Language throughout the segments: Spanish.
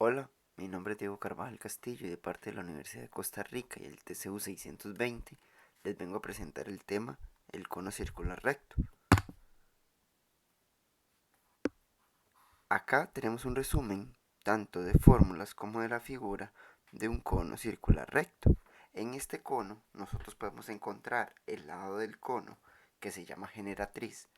Hola, mi nombre es Diego Carvajal Castillo y de parte de la Universidad de Costa Rica y el TCU 620 les vengo a presentar el tema el cono circular recto. Acá tenemos un resumen tanto de fórmulas como de la figura de un cono circular recto. En este cono nosotros podemos encontrar el lado del cono que se llama generatriz,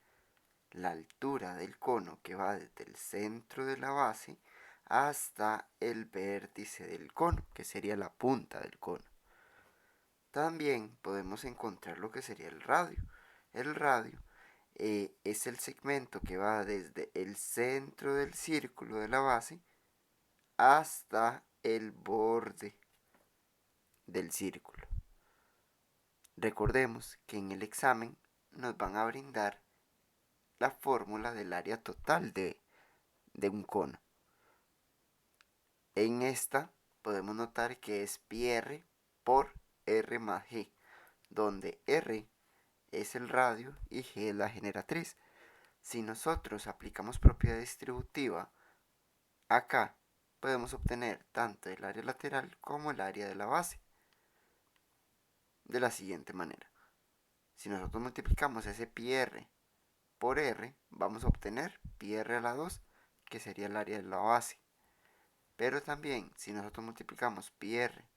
la altura del cono que va desde el centro de la base hasta el vértice del cono, que sería la punta del cono. También podemos encontrar lo que sería el radio. El radio es el segmento que va desde el centro del círculo de la base hasta el borde del círculo. Recordemos que en el examen nos van a brindar la fórmula del área total de un cono. En esta podemos notar que es pi r por r más g, donde r es el radio y g es la generatriz. Si nosotros aplicamos propiedad distributiva acá, podemos obtener tanto el área lateral como el área de la base de la siguiente manera. Si nosotros multiplicamos ese pi r por r, vamos a obtener pi r a la 2, que sería el área de la base. Pero también, si nosotros multiplicamos pi r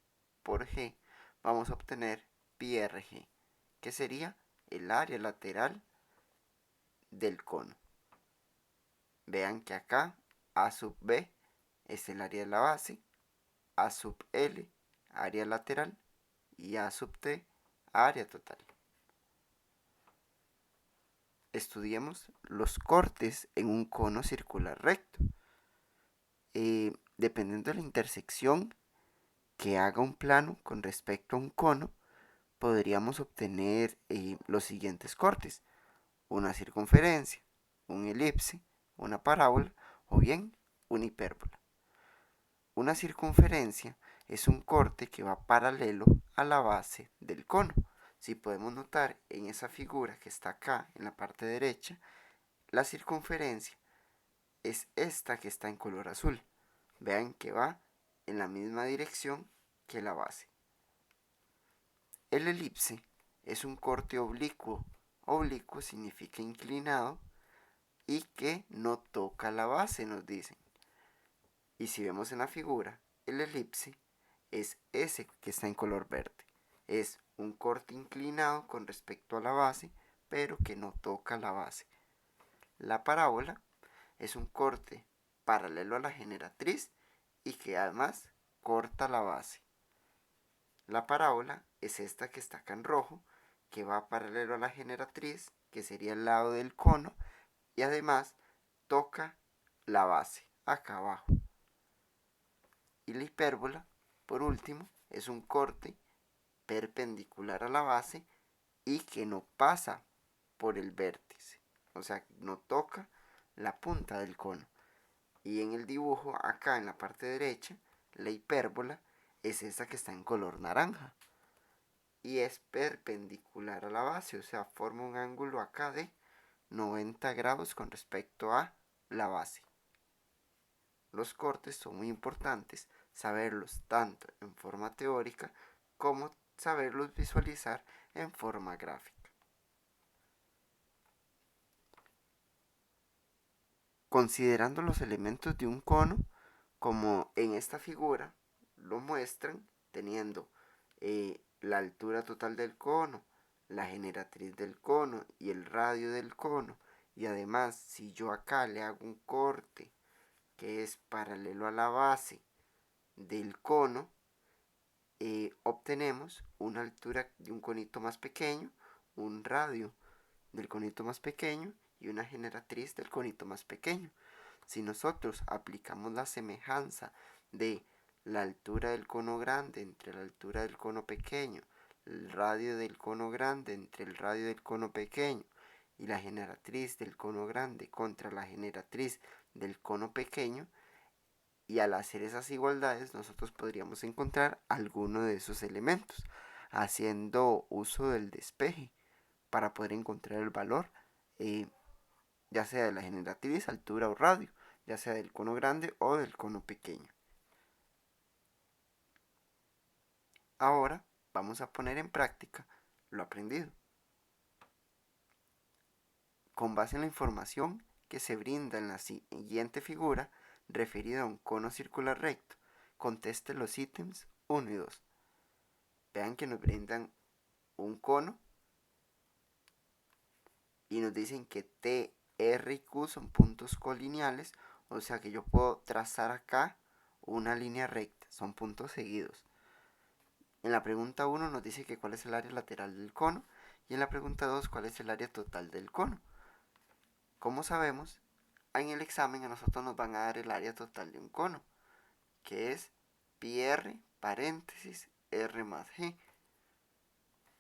por g, vamos a obtener pi rg, que sería el área lateral del cono. Vean que acá a sub b es el área de la base, a sub l área lateral y a sub t área total. Estudiemos los cortes en un cono circular recto. Dependiendo de la intersección que haga un plano con respecto a un cono, podríamos obtener los siguientes cortes: una circunferencia, un elipse, una parábola o bien una hipérbola. Una circunferencia es un corte que va paralelo a la base del cono. Si podemos notar en esa figura que está acá en la parte derecha, la circunferencia es esta que está en color azul. Vean que va en la misma dirección que la base. El elipse es un corte oblicuo. Oblicuo significa inclinado y que no toca la base, nos dicen. Y si vemos en la figura, el elipse es ese que está en color verde. Es un corte inclinado con respecto a la base, pero que no toca la base. La parábola es un corte paralelo a la generatriz y que además corta la base. La parábola es esta que está acá en rojo, que va paralelo a la generatriz, que sería el lado del cono, y además toca la base, acá abajo. Y la hipérbola, por último, es un corte perpendicular a la base y que no pasa por el vértice, o sea, no toca la punta del cono. Y en el dibujo, acá en la parte derecha, la hipérbola es esta que está en color naranja y es perpendicular a la base, o sea, forma un ángulo acá de 90 grados con respecto a la base. Los cortes son muy importantes, saberlos tanto en forma teórica como saberlos visualizar en forma gráfica. Considerando los elementos de un cono, como en esta figura lo muestran, teniendo la altura total del cono, la generatriz del cono y el radio del cono, y además si yo acá le hago un corte que es paralelo a la base del cono, obtenemos una altura de un conito más pequeño, un radio del conito más pequeño y una generatriz del conito más pequeño. Si nosotros aplicamos la semejanza de la altura del cono grande entre la altura del cono pequeño, el radio del cono grande entre el radio del cono pequeño y la generatriz del cono grande contra la generatriz del cono pequeño, y al hacer esas igualdades nosotros podríamos encontrar alguno de esos elementos, haciendo uso del despeje para poder encontrar el valor, ya sea de la generatriz, altura o radio, ya sea del cono grande o del cono pequeño. Ahora vamos a poner en práctica lo aprendido. Con base en la información que se brinda en la siguiente figura referida a un cono circular recto, conteste los ítems 1 y 2. Vean que nos brindan un cono y nos dicen que T, R y Q son puntos colineales, o sea que yo puedo trazar acá una línea recta, son puntos seguidos. En la pregunta 1 nos dice que cuál es el área lateral del cono y en la pregunta 2 cuál es el área total del cono. Como sabemos, en el examen a nosotros nos van a dar el área total de un cono, que es pi r paréntesis r más g.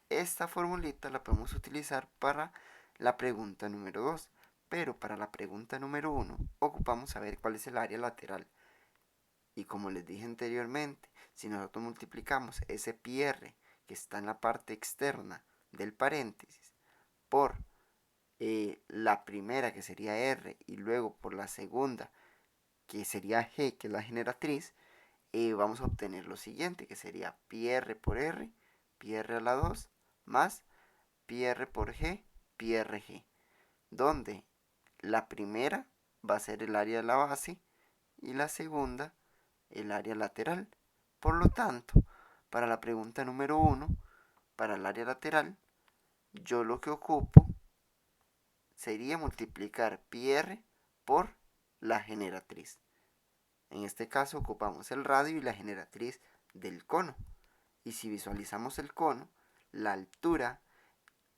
Esta formulita la podemos utilizar para la pregunta número 2, pero para la pregunta número 1 ocupamos saber cuál es el área lateral. Y como les dije anteriormente, si nosotros multiplicamos ese pi r que está en la parte externa del paréntesis por la primera que sería r y luego por la segunda que sería g, que es la generatriz, vamos a obtener lo siguiente, que sería pi r por r, pi r a la 2, más pi r por g, pi rg, donde la primera va a ser el área de la base y la segunda el área lateral. Por lo tanto, para la pregunta número 1, para el área lateral, yo lo que ocupo sería multiplicar pi r por la generatriz. En este caso ocupamos el radio y la generatriz del cono. Y si visualizamos el cono, la altura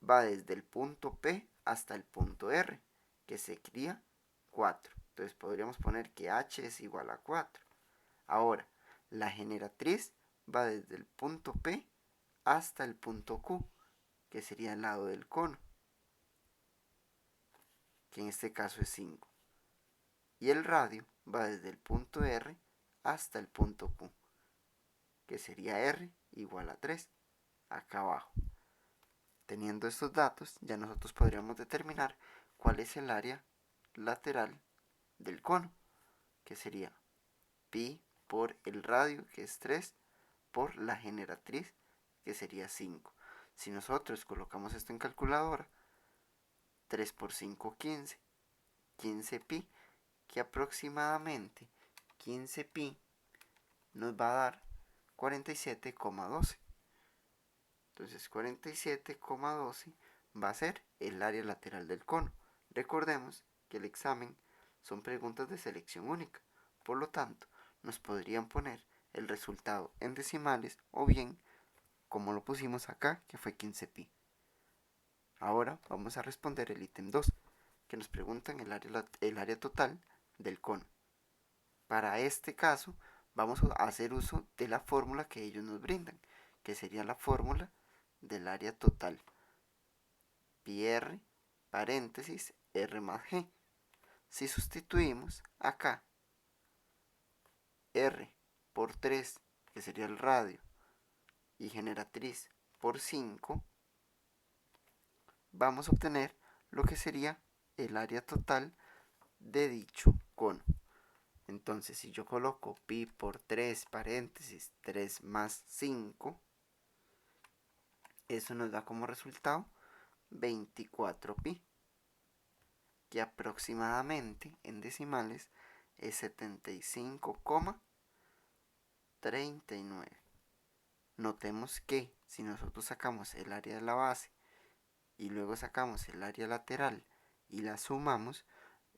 va desde el punto P hasta el punto R, que sería 4. Entonces podríamos poner que H es igual a 4. Ahora, la generatriz va desde el punto P hasta el punto Q, que sería el lado del cono, que en este caso es 5. Y el radio va desde el punto R hasta el punto Q, que sería R igual a 3, acá abajo. Teniendo estos datos, ya nosotros podríamos determinar cuál es el área lateral del cono, que sería pi por el radio, que es 3, por la generatriz, que sería 5. Si nosotros colocamos esto en calculadora, 3 por 5, 15. 15 pi, que aproximadamente 15 pi nos va a dar 47,12. Entonces 47,12 va a ser el área lateral del cono. Recordemos que el examen son preguntas de selección única, por lo tanto nos podrían poner el resultado en decimales o bien como lo pusimos acá, que fue 15 pi. Ahora vamos a responder el ítem 2, que nos preguntan el área total del cono. Para este caso vamos a hacer uso de la fórmula que ellos nos brindan, que sería la fórmula del área total. Pi r paréntesis r más g. Si sustituimos acá r por 3, que sería el radio, y generatriz por 5, vamos a obtener lo que sería el área total de dicho cono. Entonces, si yo coloco pi por 3 paréntesis 3 más 5, eso nos da como resultado 24 pi, que aproximadamente en decimales es 75,39. Notemos que si nosotros sacamos el área de la base y luego sacamos el área lateral y la sumamos,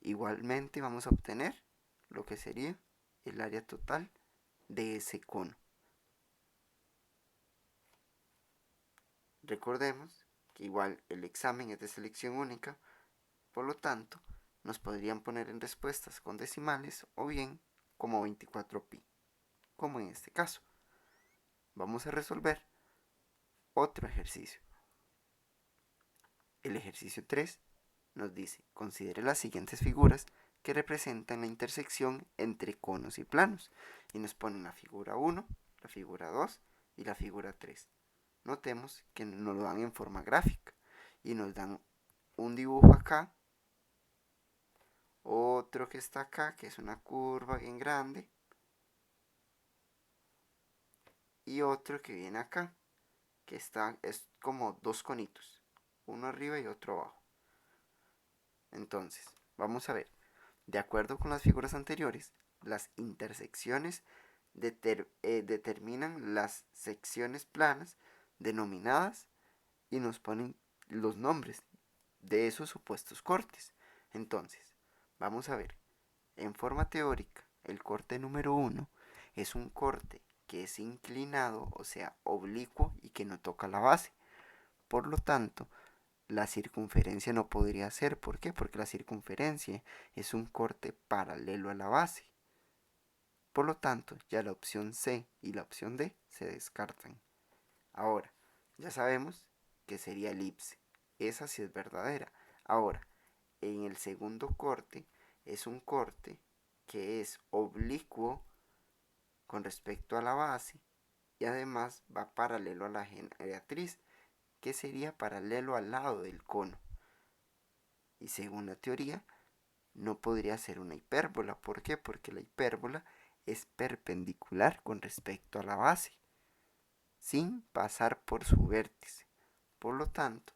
igualmente vamos a obtener lo que sería el área total de ese cono. Recordemos que igual el examen es de selección única, por lo tanto nos podrían poner en respuestas con decimales o bien como 24 pi, como en este caso. Vamos a resolver otro ejercicio. El ejercicio 3 nos dice, considere las siguientes figuras que representan la intersección entre conos y planos, y nos ponen la figura 1, la figura 2 y la figura 3. Notemos que nos lo dan en forma gráfica y nos dan un dibujo acá, otro que está acá, que es una curva bien grande, y otro que viene acá, que es como dos conitos, uno arriba y otro abajo. Entonces, vamos a ver, de acuerdo con las figuras anteriores, las intersecciones determinan las secciones planas denominadas y nos ponen los nombres de esos supuestos cortes. Entonces, vamos a ver, en forma teórica, el corte número 1 es un corte que es inclinado, o sea, oblicuo y que no toca la base. Por lo tanto, la circunferencia no podría ser. ¿Por qué? Porque la circunferencia es un corte paralelo a la base. Por lo tanto, ya la opción C y la opción D se descartan. Ahora, ya sabemos que sería elipse. Esa sí es verdadera. Ahora, en el segundo corte es un corte que es oblicuo con respecto a la base y además va paralelo a la generatriz, que sería paralelo al lado del cono. Y según la teoría, no podría ser una hipérbola. ¿Por qué? Porque la hipérbola es perpendicular con respecto a la base, sin pasar por su vértice. Por lo tanto,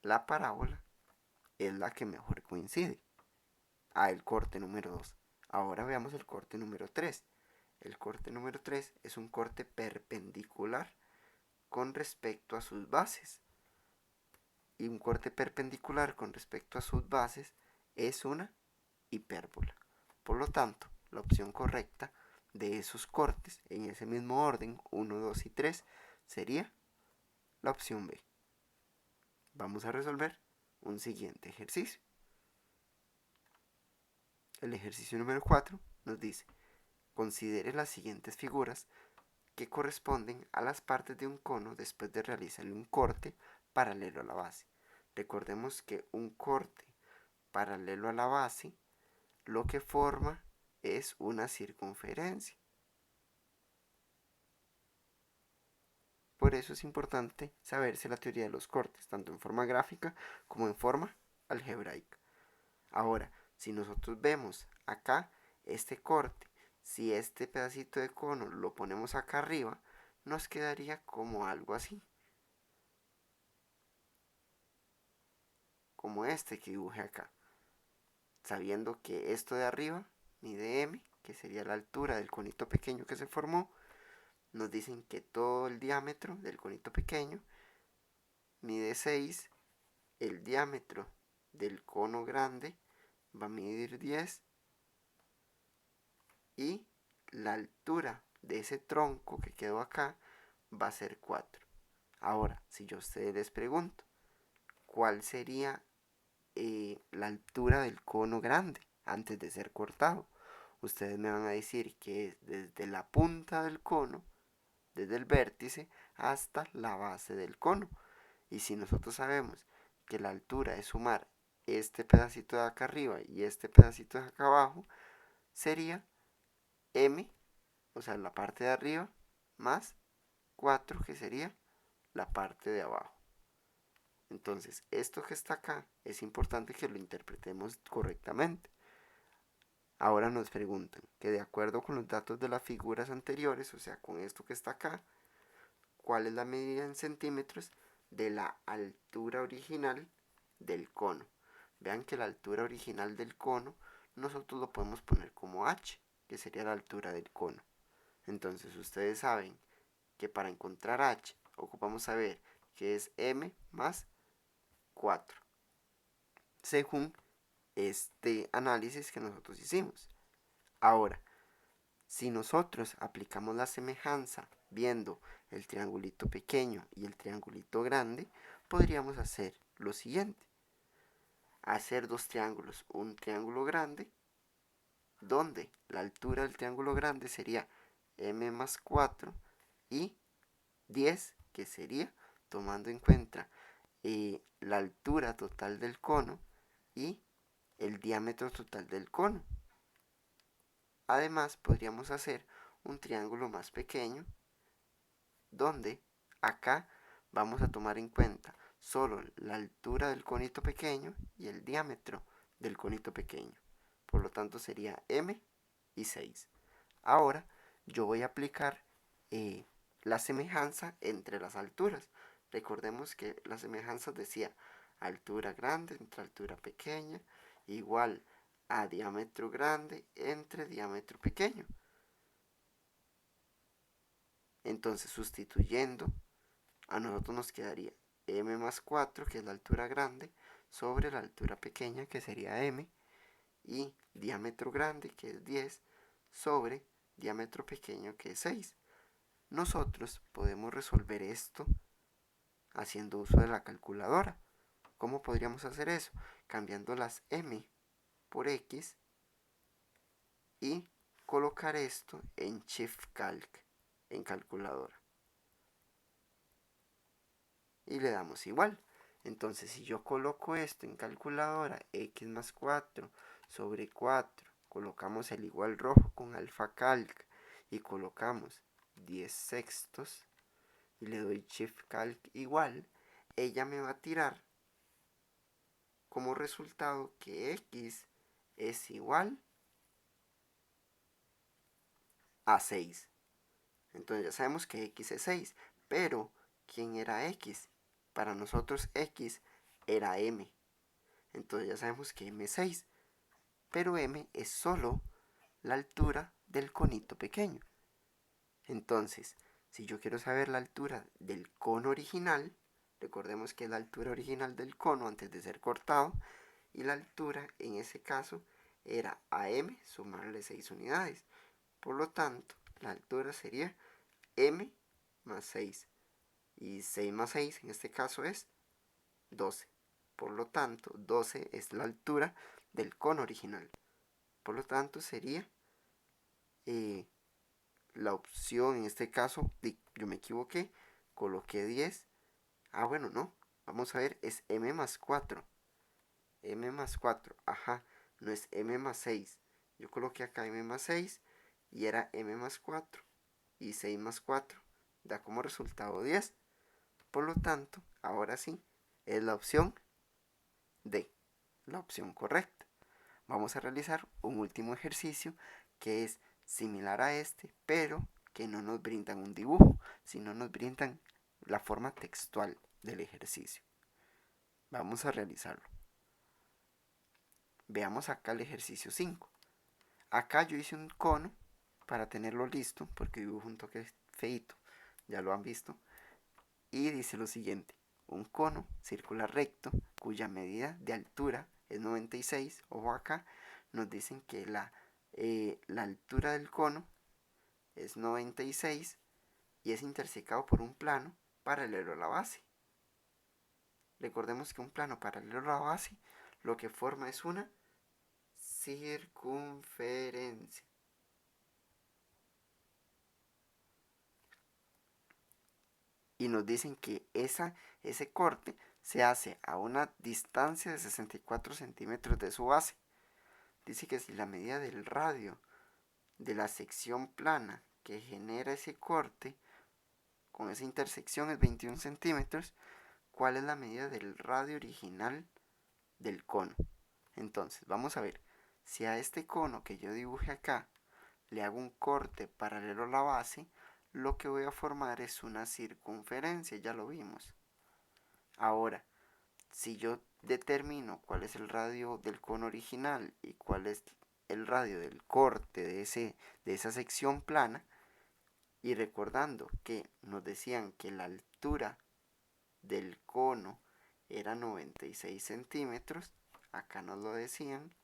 la parábola es la que mejor coincide el corte número 2. Ahora veamos el corte número 3. El corte número 3 es un corte perpendicular con respecto a sus bases. Y un corte perpendicular con respecto a sus bases es una hipérbola. Por lo tanto, la opción correcta de esos cortes en ese mismo orden, 1, 2 y 3, sería la opción B. Vamos a resolver un siguiente ejercicio. El ejercicio número 4 nos dice: considere las siguientes figuras que corresponden a las partes de un cono después de realizarle un corte paralelo a la base. Recordemos que un corte paralelo a la base lo que forma es una circunferencia. Por eso es importante saberse la teoría de los cortes, tanto en forma gráfica como en forma algebraica. Ahora, si nosotros vemos acá este corte, si este pedacito de cono lo ponemos acá arriba, nos quedaría como algo así. Como este que dibujé acá. Sabiendo que esto de arriba mide m, que sería la altura del conito pequeño que se formó, nos dicen que todo el diámetro del conito pequeño mide 6, el diámetro del cono grande va a medir 10 y la altura de ese tronco que quedó acá va a ser 4. Ahora, si yo a ustedes les pregunto, ¿cuál sería la altura del cono grande antes de ser cortado? Ustedes me van a decir que es desde la punta del cono, desde el vértice, hasta la base del cono. Y si nosotros sabemos que la altura es sumar este pedacito de acá arriba y este pedacito de acá abajo, sería m, o sea, la parte de arriba, más 4, que sería la parte de abajo. Entonces, esto que está acá es importante que lo interpretemos correctamente. Ahora nos preguntan que de acuerdo con los datos de las figuras anteriores, o sea, con esto que está acá, ¿cuál es la medida en centímetros de la altura original del cono? Vean que la altura original del cono nosotros lo podemos poner como h, que sería la altura del cono. Entonces ustedes saben que para encontrar h ocupamos saber que es m más 4, según este análisis que nosotros hicimos. Ahora, si nosotros aplicamos la semejanza viendo el triangulito pequeño y el triangulito grande, podríamos hacer lo siguiente: hacer dos triángulos, un triángulo grande, donde la altura del triángulo grande sería m más 4 y 10, que sería tomando en cuenta la altura total del cono y el diámetro total del cono. Además, podríamos hacer un triángulo más pequeño, donde acá vamos a tomar en cuenta solo la altura del conito pequeño y el diámetro del conito pequeño. Por lo tanto, sería m y 6. Ahora yo voy a aplicar la semejanza entre las alturas. Recordemos que la semejanza decía altura grande entre altura pequeña igual a diámetro grande entre diámetro pequeño. Entonces, sustituyendo, a nosotros nos quedaría m más 4, que es la altura grande, sobre la altura pequeña, que sería m, y diámetro grande, que es 10, sobre diámetro pequeño, que es 6. Nosotros podemos resolver esto haciendo uso de la calculadora. ¿Cómo podríamos hacer eso? Cambiando las m por x y colocar esto en Shift Calc, en calculadora. Y le damos igual. Entonces, si yo coloco esto en calculadora, x más 4 sobre 4, colocamos el igual rojo con alfa calc y colocamos 10 sextos y le doy shift calc igual, ella me va a tirar como resultado que x es igual a 6. Entonces ya sabemos que x es 6, pero ¿quién era x? Para nosotros x era m. Entonces ya sabemos que m es 6, pero m es solo la altura del conito pequeño. Entonces, si yo quiero saber la altura del cono original, recordemos que es la altura original del cono antes de ser cortado, y la altura en ese caso era a m sumarle 6 unidades. Por lo tanto, la altura sería m más 6. Y 6 más 6 en este caso es 12. Por lo tanto, 12 es la altura del cono original. Por lo tanto, sería la opción, en este caso, yo me equivoqué, coloqué 10. Ah, bueno, no. Vamos a ver, es m más 4. M más 4, ajá, no es m más 6. Yo coloqué acá m más 6 y era m más 4. Y 6 más 4 da como resultado 10. Por lo tanto, ahora sí, es la opción D, la opción correcta. Vamos a realizar un último ejercicio que es similar a este, pero que no nos brindan un dibujo, sino nos brindan la forma textual del ejercicio. Vamos a realizarlo. Veamos acá el ejercicio 5. Acá yo hice un cono para tenerlo listo, porque dibujo un toque feito, ya lo han visto. Y dice lo siguiente: un cono circular recto cuya medida de altura es 96. Ojo acá, nos dicen que la altura del cono es 96 y es intersecado por un plano paralelo a la base. Recordemos que un plano paralelo a la base lo que forma es una circunferencia. Y nos dicen que ese corte se hace a una distancia de 64 centímetros de su base. Dice que si la medida del radio de la sección plana que genera ese corte con esa intersección es 21 centímetros, ¿cuál es la medida del radio original del cono? Entonces, vamos a ver, si a este cono que yo dibujé acá le hago un corte paralelo a la base, lo que voy a formar es una circunferencia, ya lo vimos. Ahora, si yo determino cuál es el radio del cono original y cuál es el radio del corte de esa sección plana, y recordando que nos decían que la altura del cono era 96 centímetros, acá nos lo decían,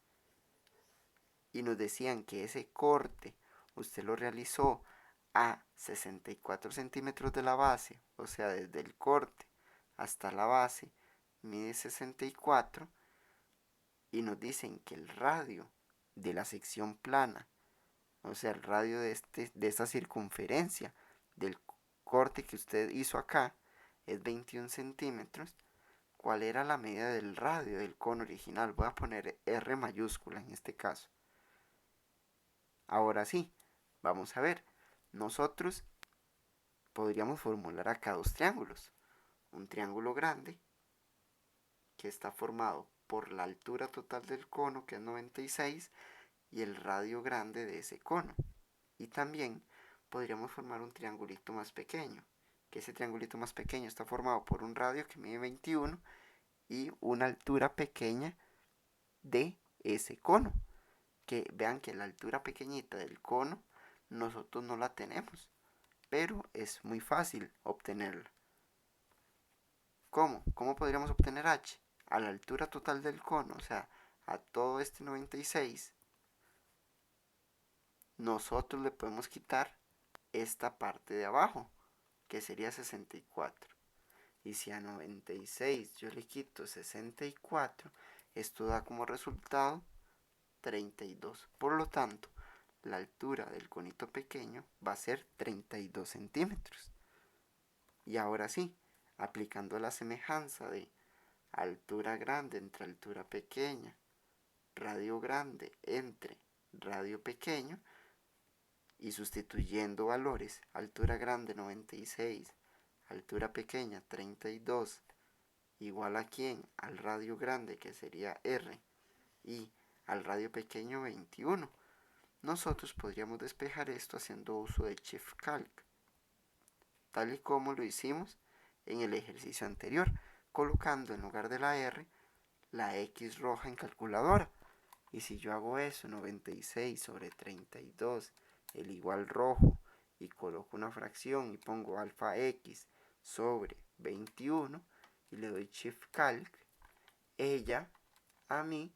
y nos decían que ese corte usted lo realizó a 64 centímetros de la base, o sea, desde el corte hasta la base mide 64, y nos dicen que el radio de la sección plana, o sea, el radio de esta circunferencia del corte que usted hizo acá es 21 centímetros. ¿Cuál era la medida del radio del cono original? Voy a poner R mayúscula en este caso. Ahora sí, vamos a ver. Nosotros podríamos formular acá dos triángulos. Un triángulo grande, que está formado por la altura total del cono, que es 96, y el radio grande de ese cono. Y también podríamos formar un triangulito más pequeño, que ese triangulito más pequeño está formado por un radio que mide 21 y una altura pequeña de ese cono. Que vean que la altura pequeñita del cono nosotros no la tenemos, pero es muy fácil obtenerla. ¿Cómo? ¿Cómo podríamos obtener h? A la altura total del cono, o sea, a todo este 96, nosotros le podemos quitar esta parte de abajo, que sería 64. Y si a 96 yo le quito 64, esto da como resultado 32. Por lo tanto, la altura del conito pequeño va a ser 32 centímetros. Y ahora sí, aplicando la semejanza de altura grande entre altura pequeña, radio grande entre radio pequeño, y sustituyendo valores, altura grande 96, altura pequeña 32, igual a quién, al radio grande que sería R y al radio pequeño 21. Nosotros podríamos despejar esto haciendo uso de Shift Calc, tal y como lo hicimos en el ejercicio anterior, colocando en lugar de la R la X roja en calculadora. Y si yo hago eso, 96 sobre 32, el igual rojo, y coloco una fracción y pongo alfa X sobre 21 y le doy Shift Calc, ella a mí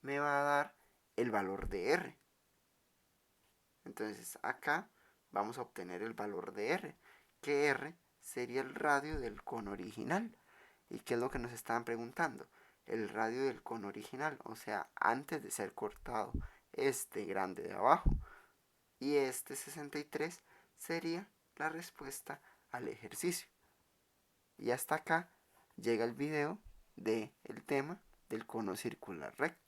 me va a dar el valor de R. Entonces acá vamos a obtener el valor de R, que R sería el radio del cono original. ¿Y qué es lo que nos estaban preguntando? El radio del cono original, o sea, antes de ser cortado este grande de abajo. Y este 63 sería la respuesta al ejercicio. Y hasta acá llega el video del tema del cono circular recto.